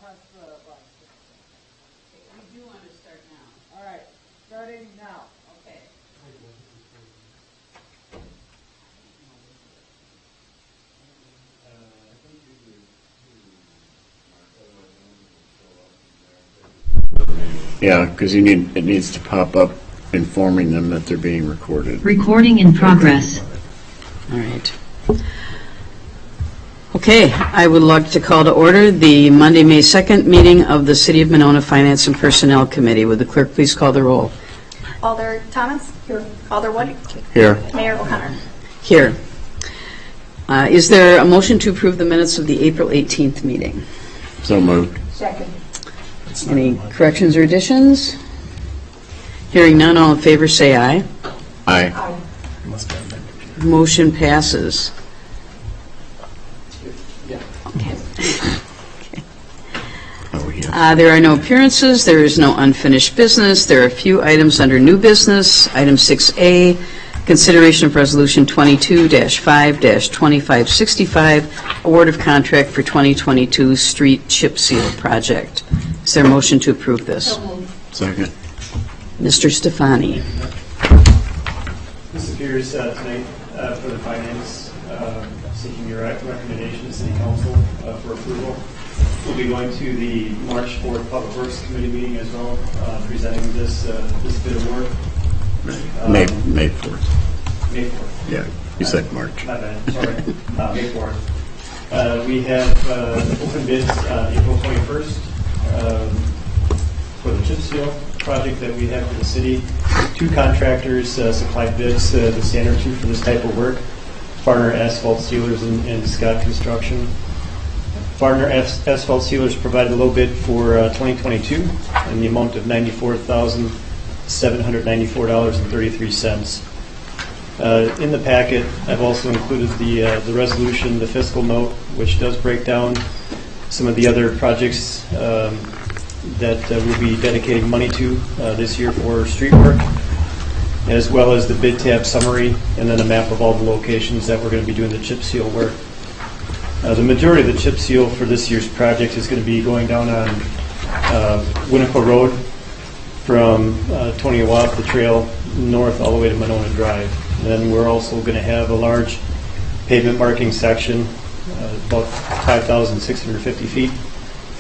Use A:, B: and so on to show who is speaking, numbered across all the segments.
A: press the button.
B: We do want to start now.
A: All right, starting now.
B: Okay.
C: Yeah, because it needs to pop up informing them that they're being recorded.
D: Recording in progress.
B: All right. Okay, I would like to call to order the Monday, May 2nd meeting of the City of Monona Finance and Personnel Committee. Would the clerk please call the roll?
E: Alder Thomas? Here. Alder Wood?
C: Here.
E: Mayor O'Connor?
B: Here. Is there a motion to approve the minutes of the April 18th meeting?
C: So moved.
A: Second.
B: Any corrections or additions? Hearing none, all in favor say aye.
C: Aye.
B: Motion passes.
C: Oh, yeah.
B: There are no appearances. There is no unfinished business. There are a few items under new business. Item 6A, consideration of Resolution 22-5-2565, award of contract for 2022 street chip seal project. Is there a motion to approve this?
C: Second.
B: Mr. Stefani.
F: This appears tonight for the finance, seeking your recommendation to City Council for approval. We'll be going to the March 4th Public Works Committee meeting as well, presenting this bid of work.
C: May 4th.
F: May 4th.
C: Yeah, you said March.
F: My bad, sorry. May 4th. We have open bids April 21st for the chip seal project that we have for the city. Two contractors supplied bids, the standard two for this type of work. Partner Asphalt Sealers and Scott Construction. Partner Asphalt Sealers provided a low bid for 2022 in the amount of $94,794.33. In the packet, I've also included the resolution, the fiscal note, which does break down some of the other projects that we'll be dedicating money to this year for street work, as well as the bid tab summary, and then a map of all the locations that we're going to be doing the chip seal work. The majority of the chip seal for this year's project is going to be going down on Winnequa Road from Tony Awab, the trail, north all the way to Monona Drive. And then we're also going to have a large pavement marking section, about 5,650 feet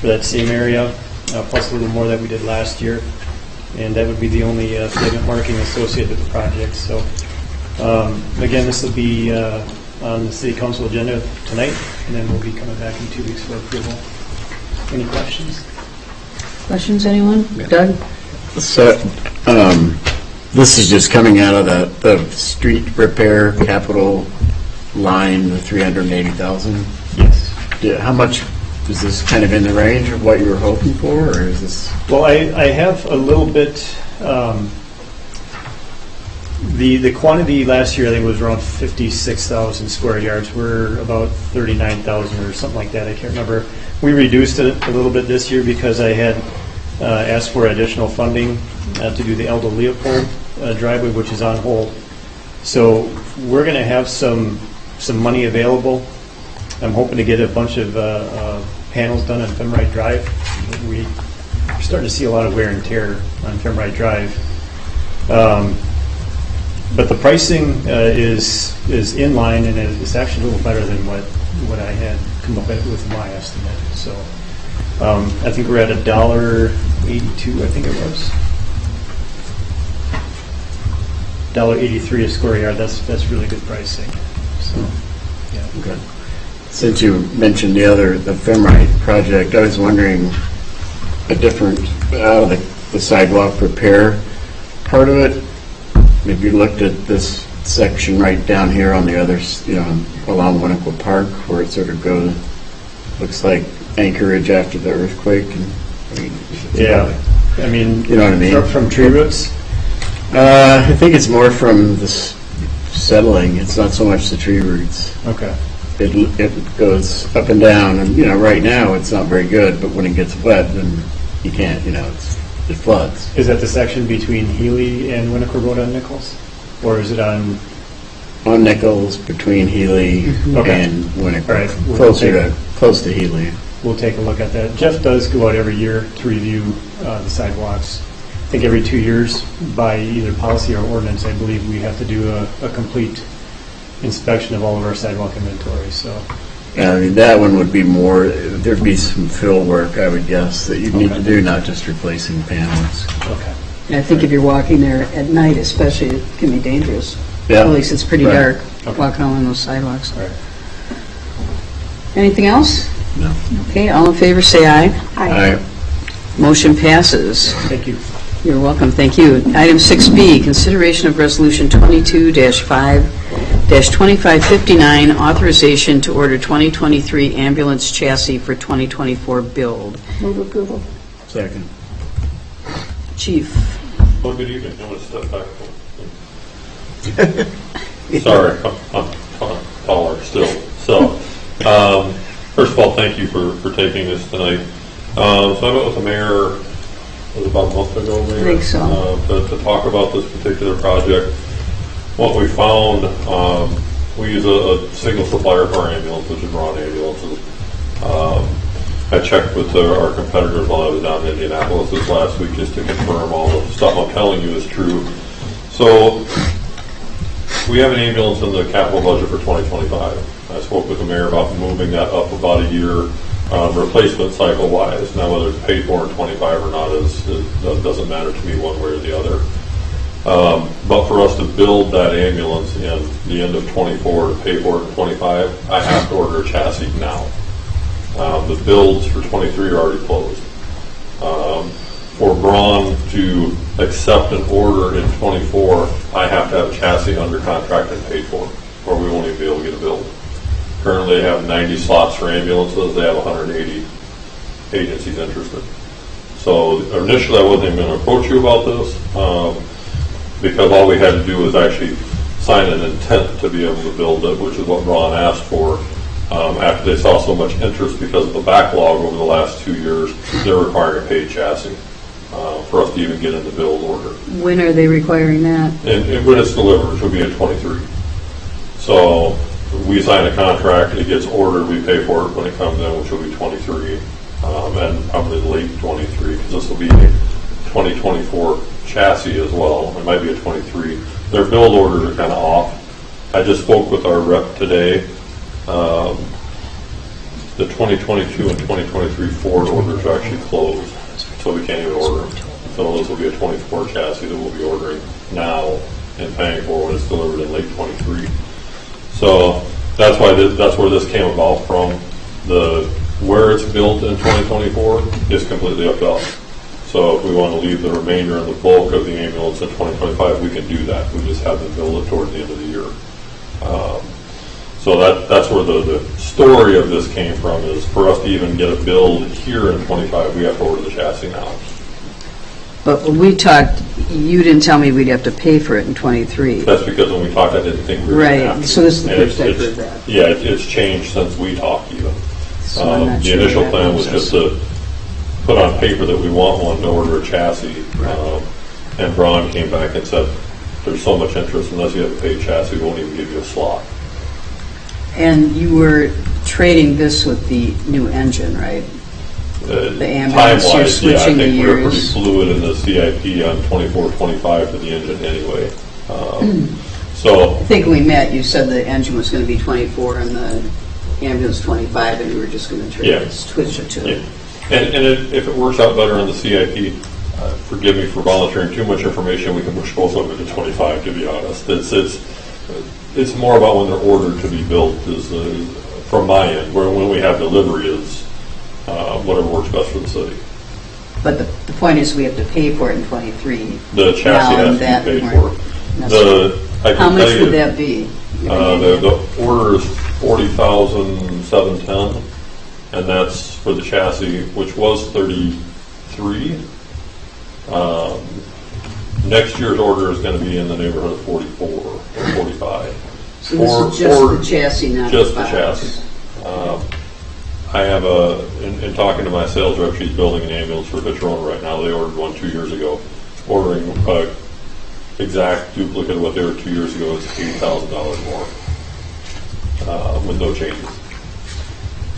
F: for that same area, plus a little more that we did last year. And that would be the only pavement marking associated with the project. So again, this will be on the City Council agenda tonight, and then we'll be coming back in 2 weeks for approval. Any questions?
B: Questions, anyone? Doug?
C: So, this is just coming out of the street repair capital line, the $380,000.
F: Yes.
C: How much is this kind of in the range of what you were hoping for, or is this?
F: Well, I have a little bit. The quantity last year, I think, was around 56,000 square yards. We're about 39,000 or something like that. I can't remember. We reduced it a little bit this year because I had asked for additional funding to do the Eldo Leopold driveway, which is on hold. So we're going to have some money available. I'm hoping to get a bunch of panels done on Femrite Drive. We're starting to see a lot of wear and tear on Femrite Drive. But the pricing is in line, and it's actually a little better than what I had come up with my estimate. So I think we're at $1.82. I think it was $1.83 a square yard. That's really good pricing. So yeah.
C: Okay. Since you mentioned the Femrite project, I was wondering the sidewalk repair part of it. Have you looked at this section right down here on the other, along Winnequa Park, where it sort of goes, looks like Anchorage after the earthquake?
F: Yeah. I mean,
C: you know what I mean?
F: From tree roots?
C: I think it's more from the settling. It's not so much the tree roots.
F: Okay.
C: It goes up and down, and right now it's not very good. But when it gets wet, then you can't. It floods.
F: Is that the section between Healy and Winnequa Road on Nichols, or is it on
C: Nichols between Healy
F: Okay.
C: and Winnequa?
F: All right.
C: Close to Healy.
F: we'll take a look at that. Jeff does go out every year to review the sidewalks. I think every 2 years by either policy or ordinance, I believe we have to do a complete inspection of all of our sidewalk inventory, so.
C: Yeah, I mean, that one would be more, there'd be some fill work, I would guess, that you'd need to do, not just replacing panels.
F: Okay.
B: And I think if you're walking there at night especially, it can be dangerous.
C: Yeah.
B: At least it's pretty
C: Right.
B: dark,
F: Okay.
B: walking along those sidewalks.
F: All right.
B: Anything else?
C: No.
B: Okay, all in favor, say aye.
C: Aye.
B: Motion passes.
F: Thank you.
B: You're welcome, thank you. Item 6B, consideration of Resolution 22-5-2559, authorization to order 2023 ambulance chassis for 2024 build.
E: Move approval.
C: Second.
B: Chief.
D: Well, good evening. I'm going to step back. Sorry, I'm taller still. So, first of all, thank you for taking this tonight. So I met with the mayor, it was about a month ago, Mayor?
B: I think so.
D: To talk about this particular project. What we found, we use a single supplier for our ambulance, which is Braun Ambulances. I checked with our competitors while I was down in Indianapolis this last week just to confirm all the stuff I'm telling you is true. So we have an ambulance in the capital budget for 2025. I spoke with the mayor about moving that up about a year replacement cycle wise. Now whether it's paid for in 25 or not that doesn't matter to me one way or the other. But for us to build that ambulance in the end of 24 to pay for it in 25, I have to order a chassis now. The builds for 23 are already closed. For Braun to accept an order in 24, I have to have a chassis under contract and paid for, or we won't even be able to get a build. Currently, they have 90 slots for ambulances. They have 180 agencies interested. So initially, I wasn't even going to approach you about this because all we had to do was actually sign an intent to be able to build it, which is what Braun asked for. After they saw so much interest because of the backlog over the last 2 years, they're requiring a paid chassis for us to even get in the build order.
B: When are they requiring that?
D: And when it's delivered, which will be in 23. So we sign a contract, it gets ordered, we pay for it when it comes in, which will be 23, and probably late 23, because this will be a 2024 chassis as well. It might be a 23. Their build orders are kind of off. I just spoke with our rep today. The 2022 and 2023 Ford orders are actually closed, so we can't even order them. So this will be a 24 chassis that we'll be ordering now and paying for when it's delivered in late 23. So that's why that's where this came about from. Where it's built in 2024 is completely up to us. So if we want to leave the remainder and the bulk of the ambulance in 2025, we can do that. We just have them build it towards the end of the year. So that's where the story of this came from, is for us to even get a build here in 25, we have to order the chassis now.
B: But when we talked, you didn't tell me we'd have to pay for it in 23.
D: That's because when we talked, I didn't think we were going to have
B: Right,
D: to.
B: so this is the
D: And
B: first I've heard that.
D: Yeah, it's changed since we talked even.
B: So I'm not
D: The
B: sure
D: initial
B: that
D: plan was
B: makes
D: just to put on paper that we want one to order a chassis. And Braun came back and said, there's so much interest, unless you have a paid chassis, we won't even give you a slot.
B: And you were trading this with the new engine, right? The ambulance, you're
D: Time-wise, yeah, I
B: switching the
D: think we're pretty
B: years.
D: fluid in the CIP on 24, 25 for the engine anyway. So
B: I think when we met, you said the engine was going to be 24 and the ambulance 25, and you were just going to switch it to.
D: yeah. And if it works out better on the CIP, forgive me for volunteering too much information, we can push both of them to 25, to be honest. It's more about when they're ordered to be built, from my end, where when we have delivery is whatever works best for the city.
B: But the point is we have to pay for it in 23.
D: The chassis
B: Now,
D: has
B: and
D: to
B: that
D: be paid
B: weren't
D: for.
B: necessary.
D: I can
B: How much
D: tell you,
B: would that be?
D: the order is $40,710, and that's for the chassis, which was 33. Next year's order is going to be in the neighborhood of 44 or 45.
B: So this is just the chassis, not
D: Just the
B: box.
D: chassis. I have in talking to my sales rep, she's building an ambulance for Veterona right now. They ordered one 2 years ago. Ordering exact duplicate of what they were 2 years ago is $80,000 more with no changes.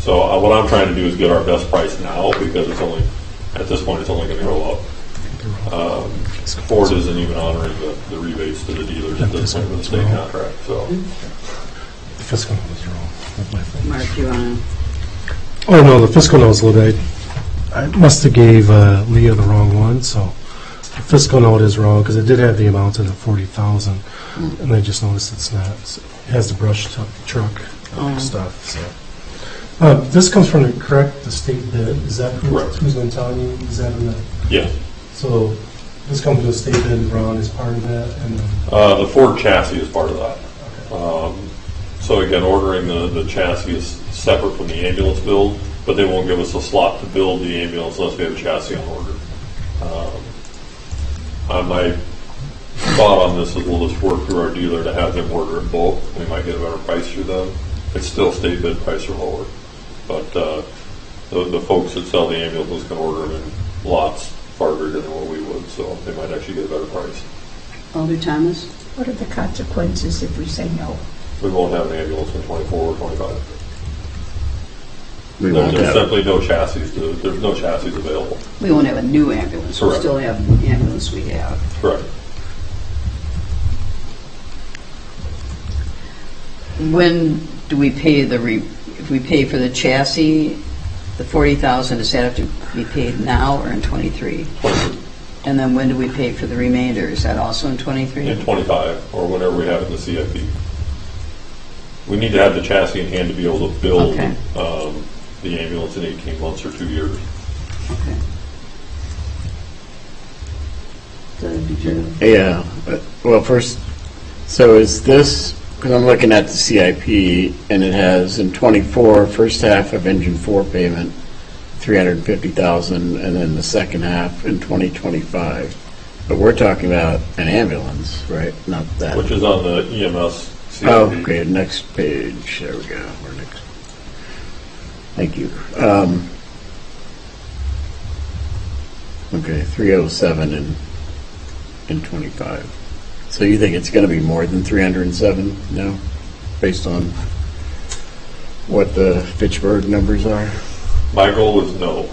D: So what I'm trying to do is get our best price now, because it's only, at this point, it's only going to go up. Ford isn't even honoring the rebates to the dealers at this point with the state contract, so.
G: The fiscal note was wrong. That's my fault.
B: Mark, you want to?
G: Oh, no, the fiscal note was loaded. I must have gave Leah the wrong one, so the fiscal note is wrong, because it did have the amount of the 40,000, and I just noticed it's not. It has the brush truck stuff, so. This comes from the state bid. Is that
D: Correct.
G: who's been telling you? Is that in the?
D: Yes.
G: So this comes with a state bid, and Ron is part of that, and then,
D: The Ford chassis is part of that. So again, ordering the chassis is separate from the ambulance build, but they won't give us a slot to build the ambulance unless we have a chassis on order. My thought on this is we'll just work through our dealer to have them order it bulk. We might get a better price through them. It's still state bid price or lower, but the folks that sell the ambulances can order them in lots far bigger than what we would, so they might actually get a better price.
B: Alder Thomas?
H: What are the consequences if we say no?
D: We won't have an ambulance in 24 or 25.
C: We won't
D: There's
C: have,
D: simply no chassis. There's no chassis available.
B: We won't have a new ambulance. We'll
D: Correct.
B: still have the ambulance we have.
D: Correct.
B: When do we pay if we pay for the chassis, the 40,000, does that have to be paid now or in 23? And then when do we pay for the remainder? Is that also in 23?
D: In 25, or whenever we have it in the CIP. We need to have the chassis in hand to be able to build
B: Okay.
D: The ambulance in 18 months or 2 years.
B: Okay.
C: yeah, well, first, so is this, because I'm looking at the CIP, and it has in 24, first half of engine 4 payment, 350,000, and then the second half in 2025. But we're talking about an ambulance, right? Not that.
D: Which is on the EMS CIP.
C: Oh, okay, next page, there we go. We're next. Thank you. Okay, 307 in 25. So you think it's going to be more than 307 now, based on what the Fitchburg numbers are?
D: My goal is no.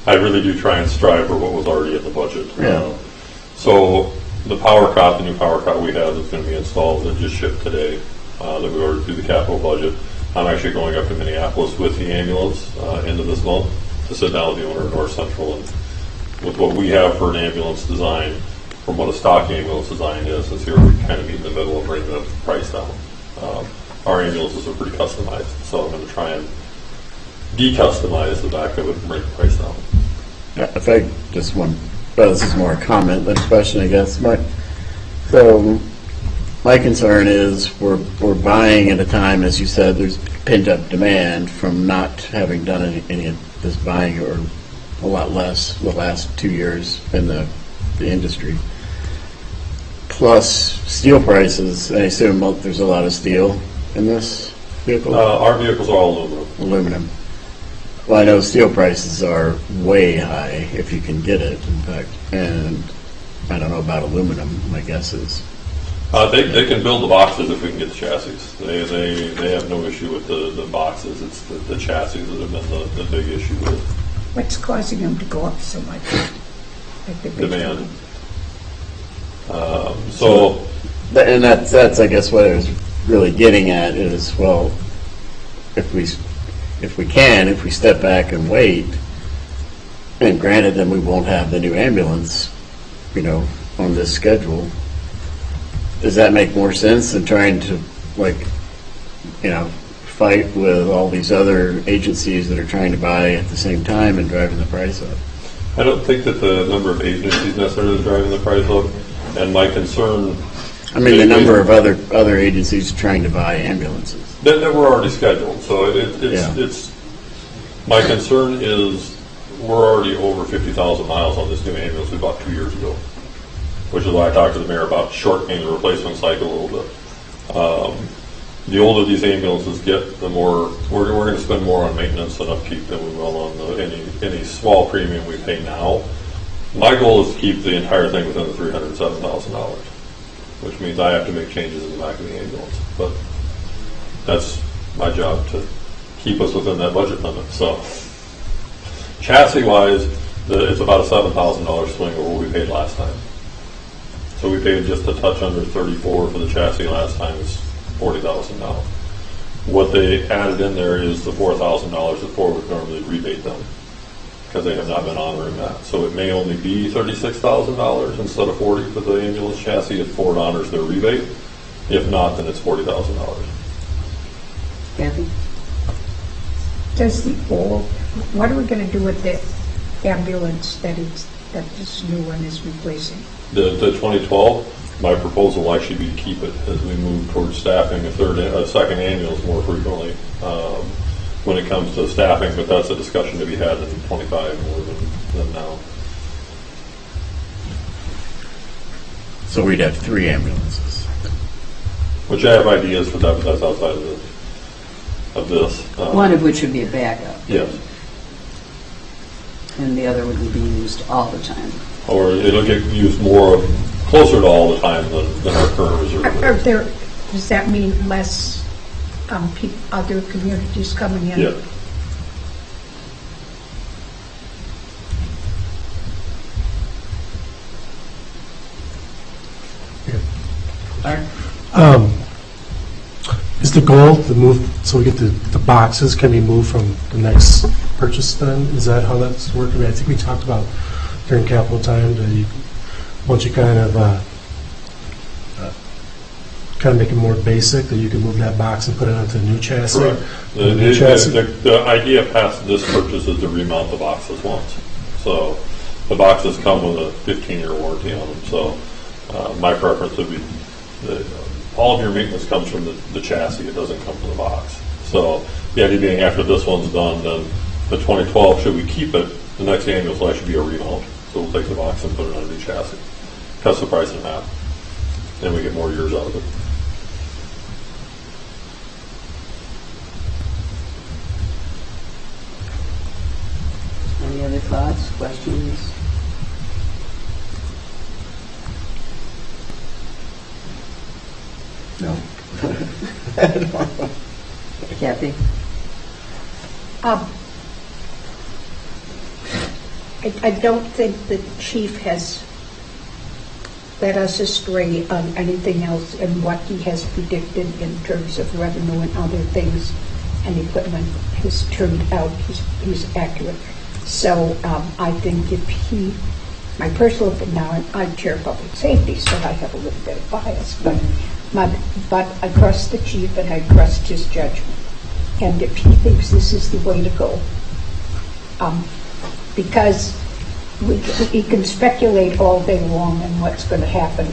D: I really do try and strive for what was already in the budget.
C: Yeah.
D: So the power cot, the new power cot we have that's going to be installed that just shipped today, that we ordered through the capital budget. I'm actually going up to Minneapolis with the ambulance end of this month to sit down with the owner of North Central, and with what we have for an ambulance design from what a stock ambulance design is, since here we kind of meet in the middle of bringing the price down. Our ambulances are pretty customized, so I'm going to try and de-customize the back of it and bring the price down.
C: Yeah, if I just one, well, this is more a comment than a question, I guess. My concern is we're buying at a time, as you said, there's pent-up demand from not having done any of this buying, or a lot less the last 2 years in the industry. Plus steel prices, I assume there's a lot of steel in this vehicle?
D: Our vehicles are all aluminum.
C: Aluminum. Well, I know steel prices are way high, if you can get it, in fact, and I don't know about aluminum, my guess is.
D: They can build the boxes if we can get the chassis. They have no issue with the boxes. It's the chassis that have been the big issue with
H: What's causing them to go up so much? Like the big
D: demand.
H: one?
C: And that's I guess what I was really getting at is, well, if we step back and wait, and granted, then we won't have the new ambulance, on this schedule. Does that make more sense than trying to, fight with all these other agencies that are trying to buy at the same time and driving the price up?
D: I don't think that the number of agencies necessarily is driving the price up, and my concern.
C: I mean, the number of other agencies trying to buy ambulances.
D: That were already scheduled, so it's. My concern is we're already over 50,000 miles on this new ambulance we bought 2 years ago, which is why I talked to the mayor about shortening the replacement cycle a little bit. The older these ambulances get, the more we're going to spend more on maintenance and upkeep than we will on any small premium we pay now. My goal is to keep the entire thing within the $307,000, which means I have to make changes in the back of the ambulance. But that's my job to keep us within that budget limit. So chassis-wise, it's about a $7,000 swing over what we paid last time. So we paid just a touch under 34 for the chassis last time. It's $40,000 now. What they added in there is the $4,000 that Ford would normally rebate them, because they have not been honoring that. So it may only be $36,000 instead of $40 for the ambulance chassis if Ford honors their rebate. If not, then it's $40,000.
B: Kathy?
H: Does the old, what are we going to do with the ambulance that this new one is replacing?
D: The 2012, my proposal will actually be to keep it as we move towards staffing a second ambulance more frequently when it comes to staffing, but that's a discussion to be had in 25 more than now.
C: So we'd have 3 ambulances.
D: Which I have ideas for that, but that's outside of this.
B: One of which would be a backup,
D: Yes.
B: and the other wouldn't be used all the time.
D: Or it'll get used closer to all the time than our current reserve.
H: Does that mean less other communities coming in?
D: Yeah.
G: Is the goal to move, so we get the boxes can be moved from the next purchase then? Is that how that's working? I think we talked about during capital time that once you kind of make it more basic, that you can move that box and put it onto a new chassis?
D: Correct. The idea past this purchase is to remount the boxes once. So the boxes come with a 15-year warranty on them. So my preference would be that all of your maintenance comes from the chassis. It doesn't come from the box. So the idea being after this one's done, then the 2012, should we keep it, the next ambulance will actually be a remount. So we'll take the box and put it on a new chassis. Cuts the price in half. And we get more years out of it.
B: Any other thoughts, questions?
C: No.
B: Kathy?
H: I don't think the chief has led us astray on anything else and what he has predicted in terms of revenue and other things, and equipment has turned out he's accurate. So I think if my personal opinion, now I chair public safety, so I have a little bit of bias, but I trust the chief and I trust his judgment. And if he thinks this is the way to go, because we can speculate all day long on what's going to happen,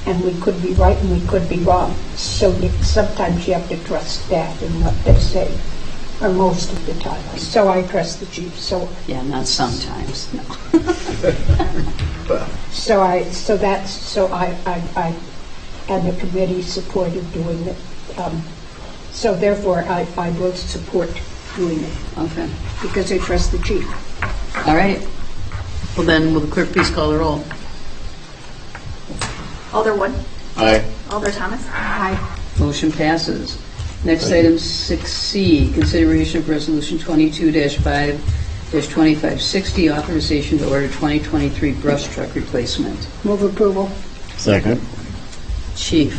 H: and we could be right and we could be wrong. So sometimes you have to trust staff and what they say, or most of the time. So I trust the chief. So
B: Yeah, not sometimes, no.
H: I and the committee supported doing it. So therefore, I will support doing it
B: Okay.
H: because I trust the chief.
B: All right. Well then, will the clerk please call the roll?
E: Alder Wood.
C: Aye.
E: Alder Thomas.
H: Aye.
B: Motion passes. Next item 6C, consideration of resolution 22-5-2560, authorization to order 2023 brush truck replacement.
H: Move approval.
C: Second.
B: Chief,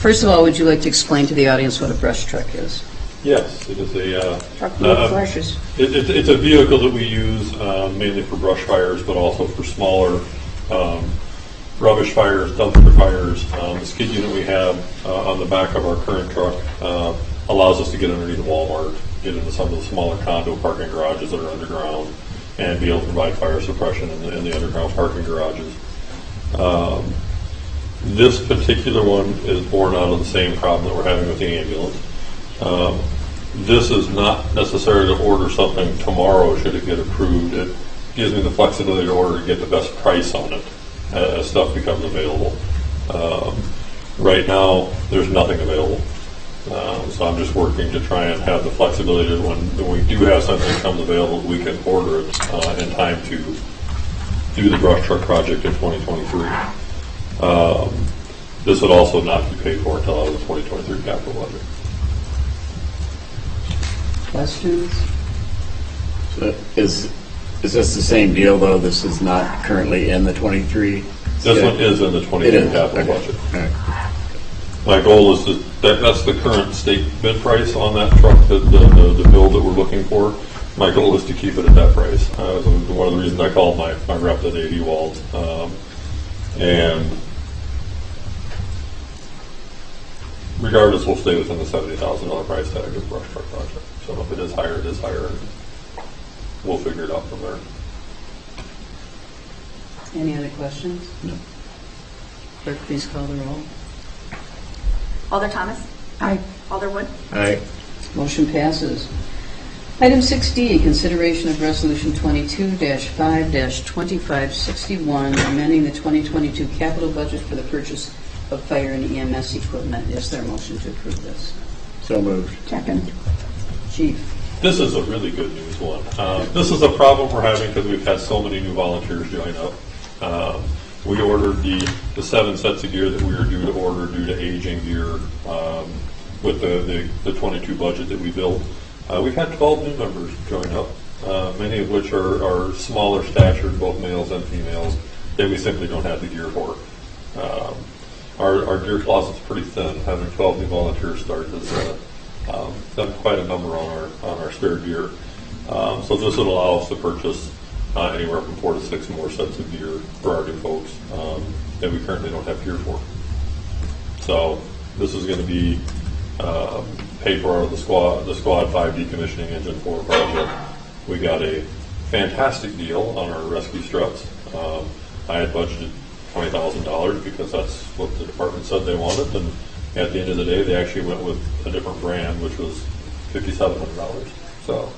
B: first of all, would you like to explain to the audience what a brush truck is?
D: Yes, it is a
H: Truck with flashes.
D: it's a vehicle that we use mainly for brush fires, but also for smaller rubbish fires, dumpster fires. The skid unit we have on the back of our current truck allows us to get underneath Walmart, get into some of the smaller condo parking garages that are underground, and be able to provide fire suppression in the underground parking garages. This particular one is born out of the same problem that we're having with the ambulance. This is not necessary to order something tomorrow should it get approved. It gives me the flexibility to order to get the best price on it as stuff becomes available. Right now, there's nothing available. So I'm just working to try and have the flexibility that when we do have something that comes available, we can order it in time to do the brush truck project in 2023. This would also not be paid for until out of the 2023 capital budget.
B: questions?
C: So is this the same deal, though? This is not currently in the 23?
D: This one is in the
C: It
D: 22
C: is.
D: capital
C: Okay.
D: budget.
C: All right.
D: My goal is that's the current state bid price on that truck, the build that we're looking for. My goal is to keep it at that price. One of the reasons I called my rep at AD Wald. And regardless, we'll stay within the $70,000 price tag of the brush truck project. So if it is higher, it is higher. And we'll figure it out from there.
B: Any other questions?
C: No.
B: Clerk, please call the roll.
E: Alder Thomas.
H: Aye.
E: Alder Wood.
C: All right.
B: Motion passes. Item 6D, consideration of Resolution 22-5-2561, amending the 2022 capital budget for the purchase of fire and EMS equipment. Is there a motion to approve this?
C: So moved.
H: Second.
B: Chief?
D: This is a really good news one. This is a problem we're having because we've had so many new volunteers join up. We ordered the 7 sets of gear that we were due to order due to aging gear with the 22 budget that we built. We've had 12 new members join up, many of which are smaller statured, both males and females, that we simply don't have the gear for. Our gear closet's pretty thin. Having 12 new volunteers start has done quite a number on our spare gear. So this would allow us to purchase anywhere from 4 to 6 more sets of gear for our new folks that we currently don't have gear for. So this is going to be paid for out of the Squad 5 decommissioning engine 4 project. We got a fantastic deal on our rescue struts. I had budgeted $20,000 because that's what the department said they wanted, and at the end of the day, they actually went with a different brand, which was $5,700. So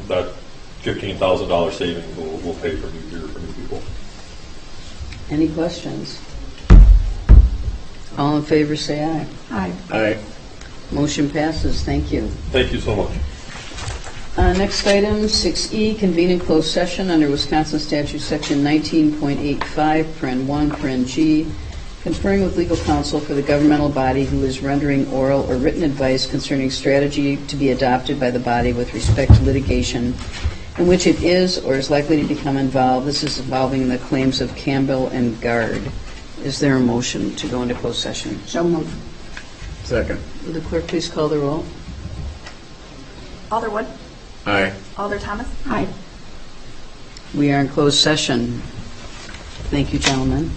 D: that $15,000 savings will pay for new gear for new people.
B: Any questions? All in favor, say aye.
H: Aye.
C: All right.
B: Motion passes. Thank you.
D: Thank you so much.
B: Next item, 6E, convene in closed session under Wisconsin Statute Section 19.85, paren 1, paren G, conferring with legal counsel for the governmental body who is rendering oral or written advice concerning strategy to be adopted by the body with respect to litigation in which it is or is likely to become involved. This is involving the claims of Campbell and Guard. Is there a motion to go into closed session?
H: So moved.
C: Second.
B: Will the clerk please call the roll?
E: Alder Wood.
C: Aye.
E: Alder Thomas.
H: Aye.
B: We are in closed session. Thank you, gentlemen.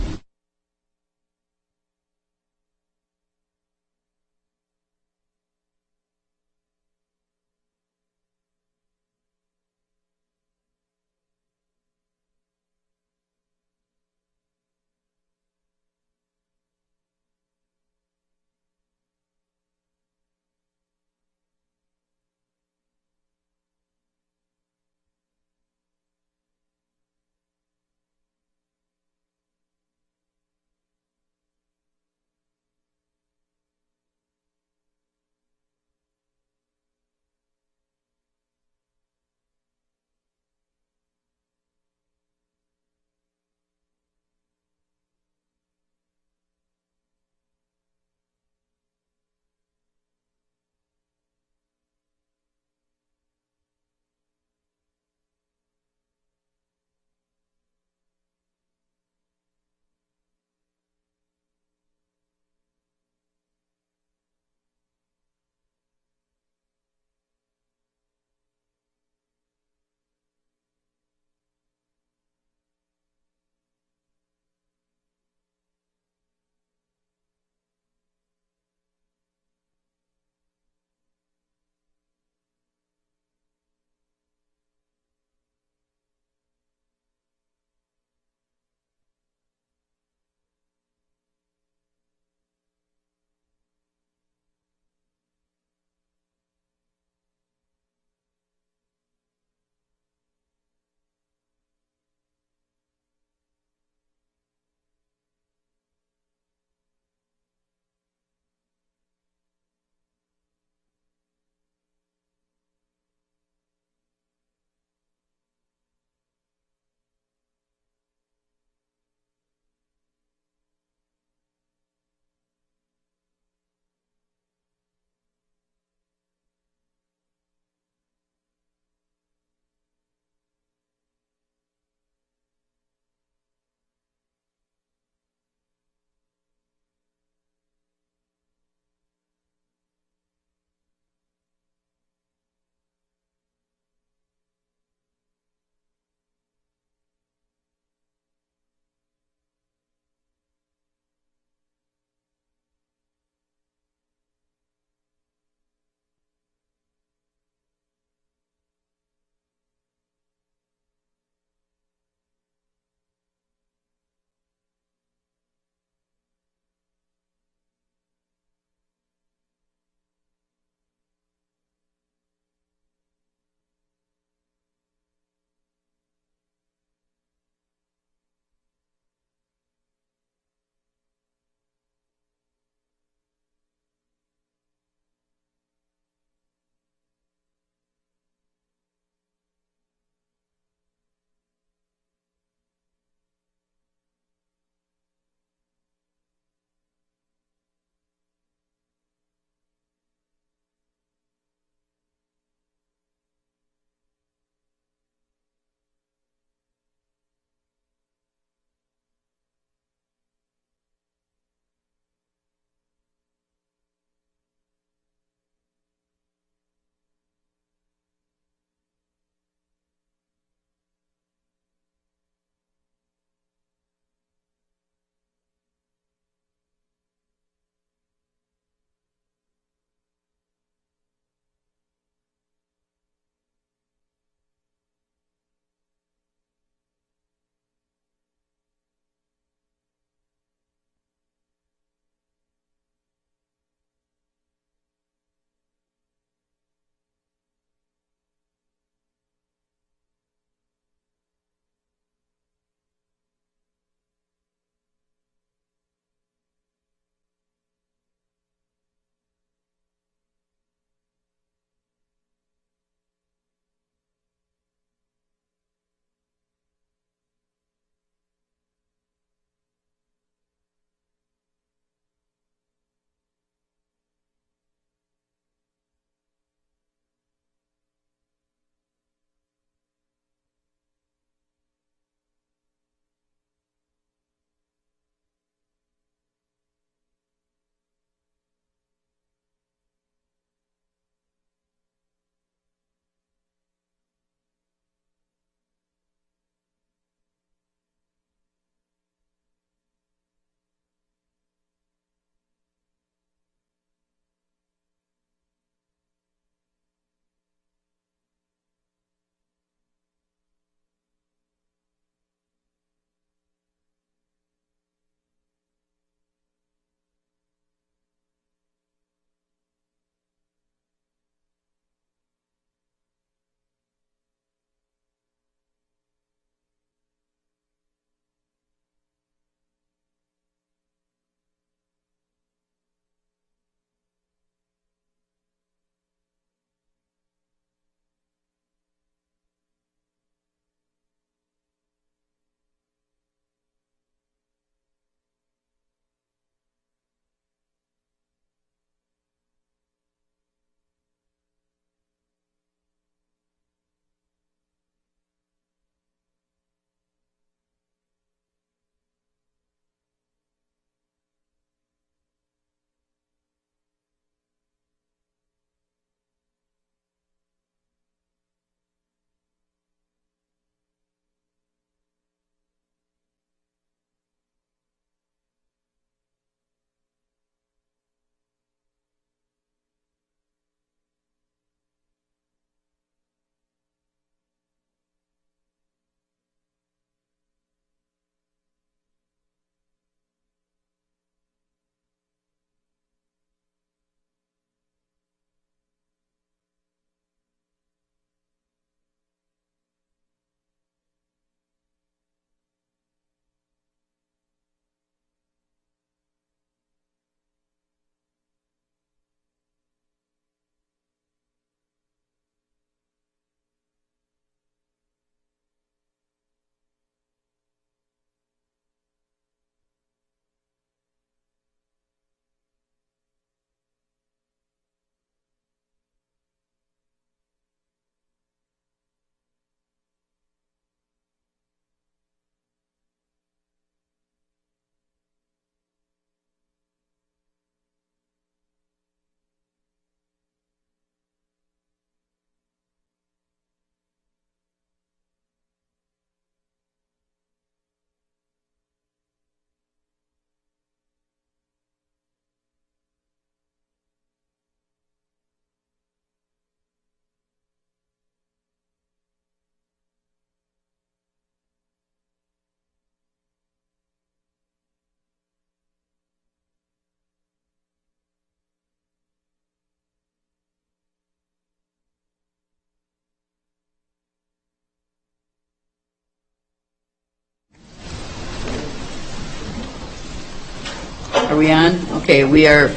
B: Are we on? Okay, we are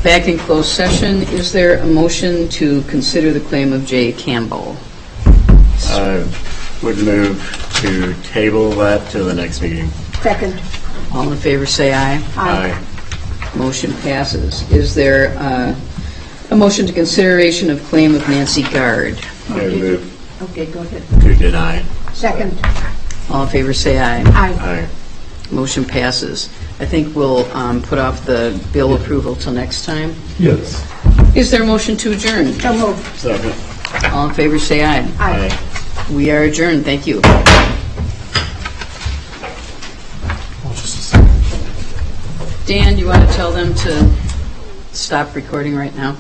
B: back in closed session. Is there a motion to consider the claim of Jay Campbell?
C: I would move to table that to the next meeting.
H: Second.
B: All in favor, say aye.
C: Aye.
B: Motion passes. Is there a motion to consideration of claim of Nancy Gard?
C: I would move
H: Okay, go ahead.
C: to deny.
H: Second.
B: All in favor, say aye.
H: Aye.
C: Aye.
B: Motion passes. I think we'll put off the bill approval till next time.
G: Yes.
B: Is there a motion to adjourn?
H: So moved.
C: Second.
B: All in favor, say aye.
H: Aye.
B: We are adjourned. Thank you.
G: Oh, just a second.
B: Dan, you want to tell them to stop recording right now?